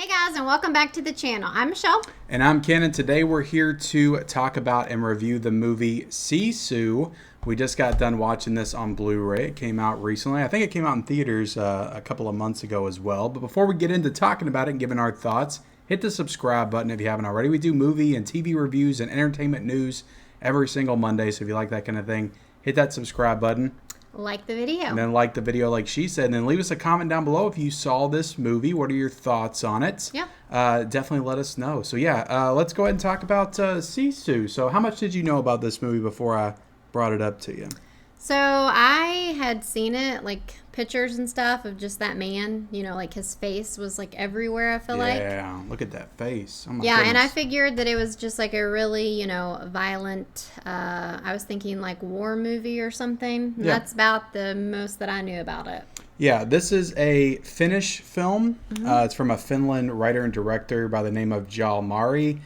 Hey guys, and welcome back to the channel. I'm Michelle. And I'm Ken, and today we're here to talk about and review the movie Sisu. We just got done watching this on Blu-ray. It came out recently. I think it came out in theaters a couple of months ago as well. But before we get into talking about it and giving our thoughts, hit the subscribe button if you haven't already. We do movie and TV reviews and entertainment news every single Monday. So if you like that kind of thing, hit that subscribe button. Like the video. And then like the video like she said. And then leave us a comment down below if you saw this movie. What are your thoughts on it? Yeah. Definitely let us know. So yeah, let's go ahead and talk about Sisu. So how much did you know about this movie before I brought it up to you? So I had seen it, like pictures and stuff of just that man. You know, like his face was like everywhere, I feel like. Yeah, look at that face. Oh my Yeah, goodness. and I figured that it was just like a really, violent, I was thinking like war movie or something. And Yeah. That's about the most that I knew about it. Yeah, this is a Finnish film. It's from a Finland writer and director by the name of Jalmari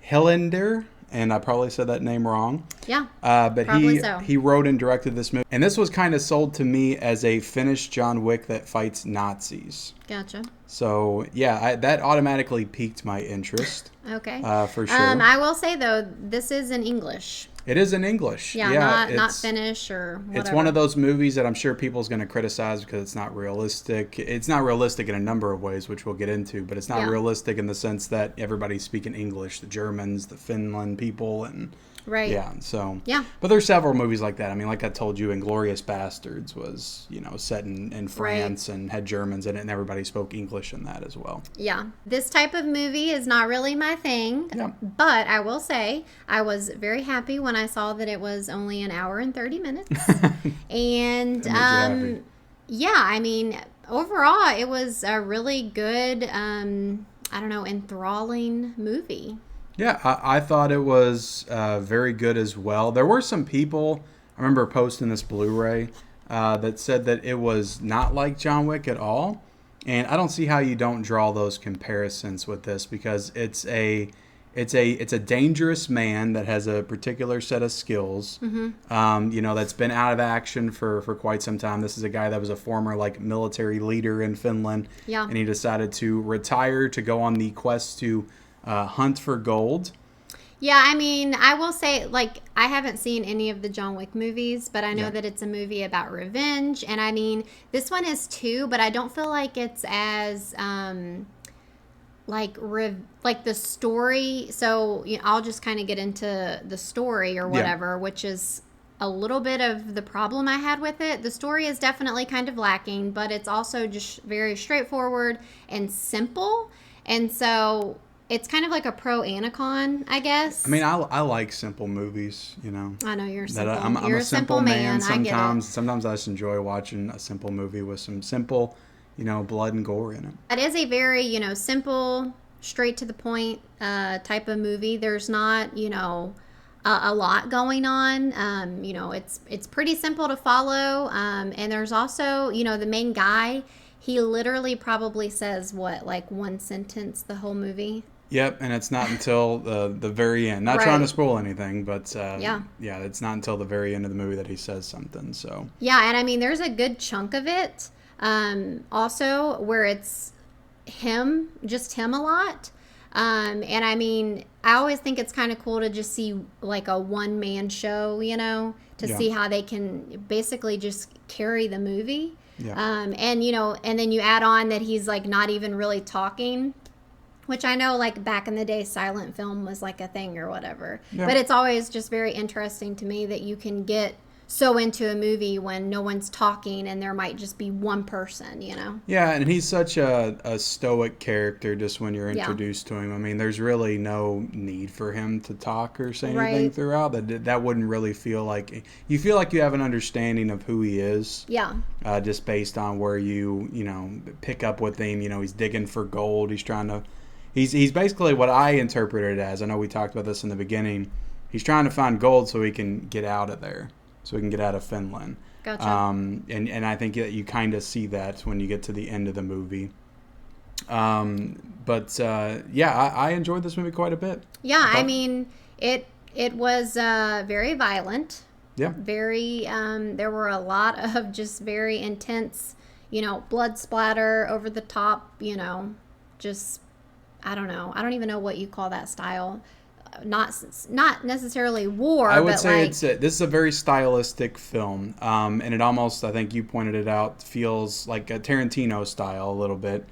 Helander. And I probably said that name wrong. Yeah, But probably so. he wrote and directed this movie. And this was kind of sold to me as a Finnish John Wick that fights Nazis. Gotcha. So, yeah, that automatically piqued my interest. Okay. For sure. I will say, though, this is in English. It is in English. Yeah, not Finnish or whatever. It's one of those movies that I'm sure people's going to criticize because it's not realistic. It's not realistic in a number of ways, which we'll get into, but it's not realistic in the sense that everybody's speaking English, the Germans, the Finland people, and Right. yeah, so Yeah. But there's several movies like that. I mean, like I told you, Inglourious Bastards was, set in France and had Germans in it, and everybody spoke English in that as well. Yeah. This type of movie is not really my thing. Yeah. But I will say I was very happy when I saw that it was only an hour and 30 minutes. And That made you happy. yeah, I mean, overall it was a really good enthralling movie. Yeah, I thought it was very good as well. There were some people, I remember posting this Blu-ray, that said that it was not like John Wick at all. And I don't see how you don't draw those comparisons with this because it's a dangerous man that has a particular set of skills. That's been out of action for quite some time. This is a guy that was a former military leader in Finland. Yeah. And he decided to retire to go on the quest to hunt for gold. Yeah, I mean, I will say, I haven't seen any of the John Wick movies, but I know that it's a movie about revenge. And I mean, this one is too, but I don't feel like it's as, the story. So I'll just kind of get into the story or whatever, which is a little bit of the problem I had with it. The story is definitely kind of lacking, but it's also just very straightforward and simple. And so it's kind of like a pro and a con, I guess. I mean, I like simple movies, I know you're simple. I'm you're a simple man. I get it. Sometimes I just enjoy watching a simple movie with some simple, blood and gore in it. It is a very, simple, straight to the point type of movie. There's not, a lot going on. It's pretty simple to follow. And there's also, the main guy, he literally probably says one sentence the whole movie. Yep, and it's not until the very end. Not trying to spoil anything, but it's not until the very end of the movie that he says something. So yeah, and I mean, there's a good chunk of it, also where it's just him a lot. And I mean, I always think it's kind of cool to just see a one-man show, to see how they can basically just carry the movie. Yeah. And then you add on that he's not even really talking, which I know back in the day silent film was a thing or whatever. Yeah. But it's always just very interesting to me that you can get so into a movie when no one's talking and there might just be one person, Yeah, and he's such a stoic character just when you're introduced to him. I mean, there's really no need for him to talk or say anything throughout. That wouldn't really feel like... You feel like you have an understanding of who he is. Yeah. Just based on where you pick up with him. He's digging for gold. He's trying to... He's basically what I interpreted it as. I know we talked about this in the beginning. He's trying to find gold so he can get out of there. So we can get out of Finland. Gotcha. And I think that you kind of see that when you get to the end of the movie. I enjoyed this movie quite a bit. Yeah, I mean, it was very violent. Yeah. Very, there were a lot of just very intense, blood splatter, over the top, just I don't know. I don't even know what you call that style. Not not necessarily war, I would but say like this is a very stylistic film, and it almost, I think you pointed it out, feels like a Tarantino style a little bit,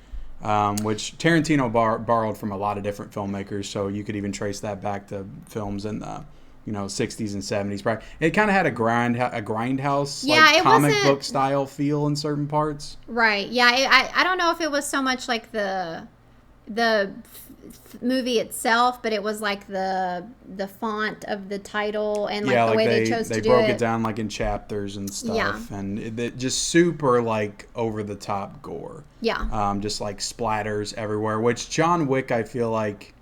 which Tarantino borrowed from a lot of different filmmakers. So you could even trace that back to films in the 60s and 70s. It kind of had a grindhouse yeah, like it comic book wasn't style feel in certain parts. right. Yeah, I don't know if it was so much like the movie itself, but it was like the font of the title and like Yeah, the like way they they chose they to do broke it it. down like in chapters and Yeah, stuff, and it just super like over the top gore. yeah, Just like splatters everywhere. Which John Wick, I feel like,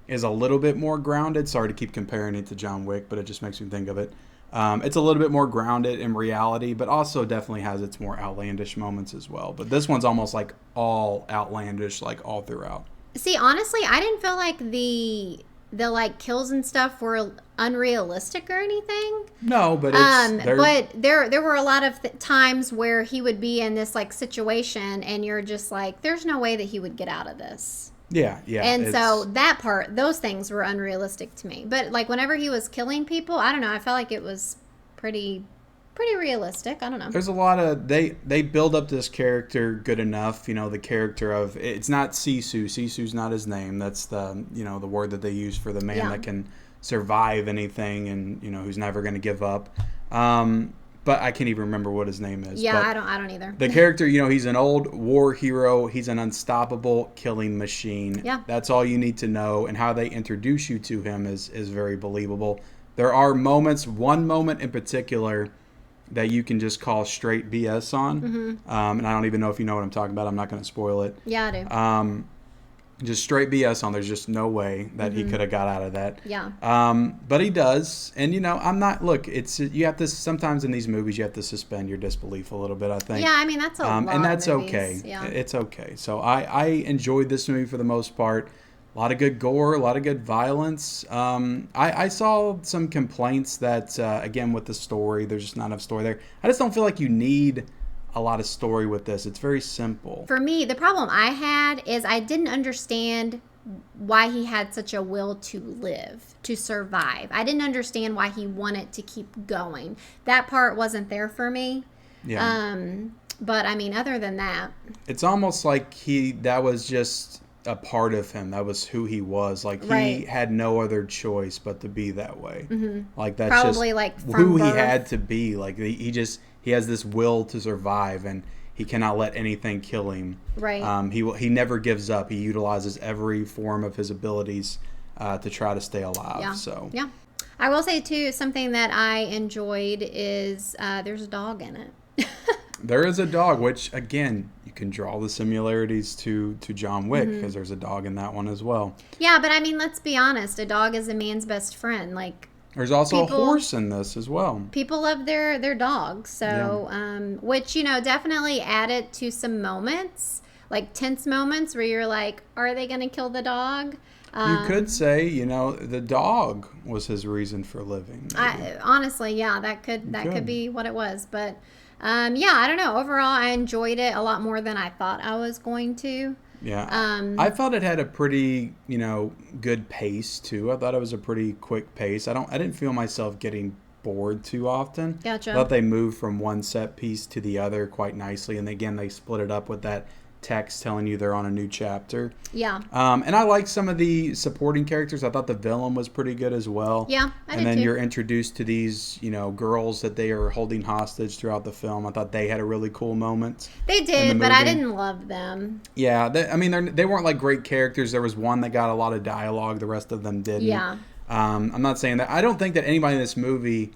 is a little bit more grounded. Sorry to keep comparing it to John Wick, but it just makes me think of it. It's a little bit more grounded in reality, but also definitely has its more outlandish moments as well. But this one's almost like all outlandish, like all throughout. See, honestly, I didn't feel like the like kills and stuff were unrealistic or anything. No, but it's But there were a lot of times where he would be in this like situation, and you're just like, there's no way that he would get out of this. yeah. And so that part, those things were unrealistic to me. But like whenever he was killing people, I don't know, I felt like it was pretty realistic. I don't know. There's a lot of they build up this character good enough. The character of, it's not Sisu. Sisu's not his name. That's the word that they use for the man Yeah. that can survive anything and who's never going to give up. But I can't even remember what his name is. Yeah, But I don't either. the character, he's an old war hero. He's an unstoppable killing machine. Yeah. That's all you need to know. And how they introduce you to him is very believable. There are moments, one moment in particular, that you can just call straight BS on. And I don't even know if you know what I'm talking about. I'm not going to spoil it. Yeah, I do. Just straight BS on. There's just no way that he could have got out of that. Yeah. But he does. And, I'm not, look, you have to, sometimes in these movies, you have to suspend your disbelief a little bit, I think. Yeah, I mean, that's a lot And that's of movies. okay. Yeah. It's okay. So I enjoyed this movie for the most part. A lot of good gore, a lot of good violence. I saw some complaints that, again, with the story, there's just not enough story there. I just don't feel like you need a lot of story with this. It's very simple. For me, the problem I had is I didn't understand why he had such a will to live, to survive. I didn't understand why he wanted to keep going. That part wasn't there for me. Yeah. But I mean, other than that, It's almost like that was just a part of him. That was who he was. Like, he Right. had no other choice but to be that way. Like, that's Probably, just like, from who he birth. had to be. Like, he has this will to survive, and he cannot let anything kill him. right. He never gives up. He utilizes every form of his abilities to try to stay alive. Yeah. So Yeah. I will say, too, something that I enjoyed is there's a dog in it. there is a dog, which, again, you can draw the similarities to John Wick, because there's a dog in that one as well. Yeah, but I mean, let's be honest. A dog is a man's best friend. Like, There's also People- a horse in this as well. people love their dogs. So, which, definitely added to some moments, like tense moments where you're like, are they going to kill the dog? You could say, the dog was his reason for living. maybe. Honestly, yeah, that could be what it was. But yeah, I don't know. Overall, I enjoyed it a lot more than I thought I was going to. Yeah. I thought it had a pretty, good pace too. I thought it was a pretty quick pace. I didn't feel myself getting bored too often. Gotcha. I thought they moved from one set piece to the other quite nicely, and again, they split it up with that text telling you they're on a new chapter. Yeah. And I liked some of the supporting characters. I thought the villain was pretty good as well. Yeah, I And did then too. you're introduced to these, girls that they are holding hostage throughout the film. I thought they had a really cool moment. They did, the but I movie. didn't love them. Yeah, they weren't like great characters. There was one that got a lot of dialogue. The rest of them didn't. Yeah. I'm not saying that. I don't think that anybody in this movie,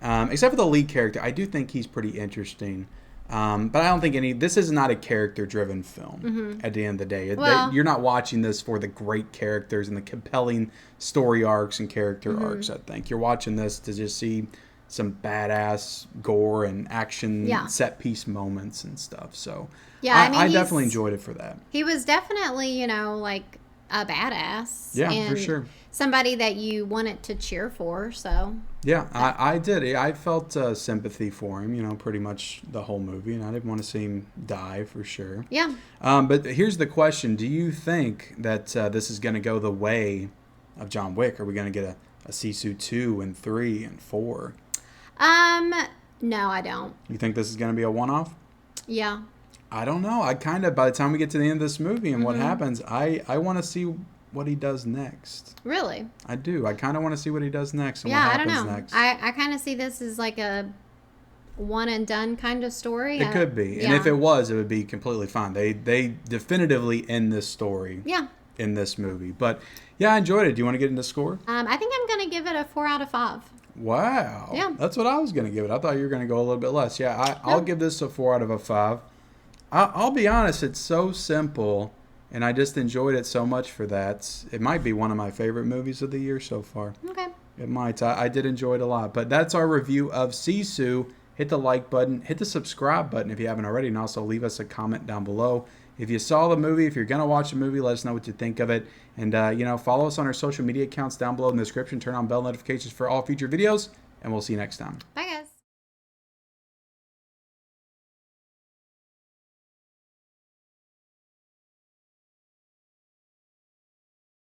except for the lead character, I do think he's pretty interesting. But I don't think this is not a character-driven film at the end of the day. Well- You're not watching this for the great characters and the compelling story arcs and character arcs, I think. You're watching this to just see some badass gore and action Yeah. set-piece moments and stuff. So Yeah, I mean, I definitely enjoyed it for that. He was definitely, like a badass. Yeah, and for sure. somebody that you wanted to cheer for. So Yeah, I did. I felt sympathy for him, pretty much the whole movie, and I didn't want to see him die for sure. yeah. But here's the question: do you think that this is going to go the way of John Wick? Are we going to get a Sisu 2 and 3 and 4? No, I don't. You think this is going to be a one-off? Yeah. I don't know. I kind of, by the time we get to the end of this movie and what happens, I want to see what he does next. Really? I do. I kind of want to see what he does next and Yeah, what I don't happens know. next. I kind of see this as like a one and done kind of story. It could be. And if it was, it would be completely fine. They definitively end this story Yeah. in this movie. But yeah, I enjoyed it. Do you want to get into score? I think I'm going to give it a 4 out of 5. Wow. Yeah. That's what I was going to give it. I thought you were going to go a little bit less. Yeah, I'll give this a 4 out of a 5. I'll be honest, it's so simple, and I just enjoyed it so much for that. It might be one of my favorite movies of the year so far. Okay. It might. I did enjoy it a lot. But that's our review of Sisu. Hit the like button. Hit the subscribe button if you haven't already, and also leave us a comment down below. If you saw the movie, if you're going to watch the movie, let us know what you think of it. And, follow us on our social media accounts down below in the description. Turn on bell notifications for all future videos, and we'll see you next time. Bye, guys.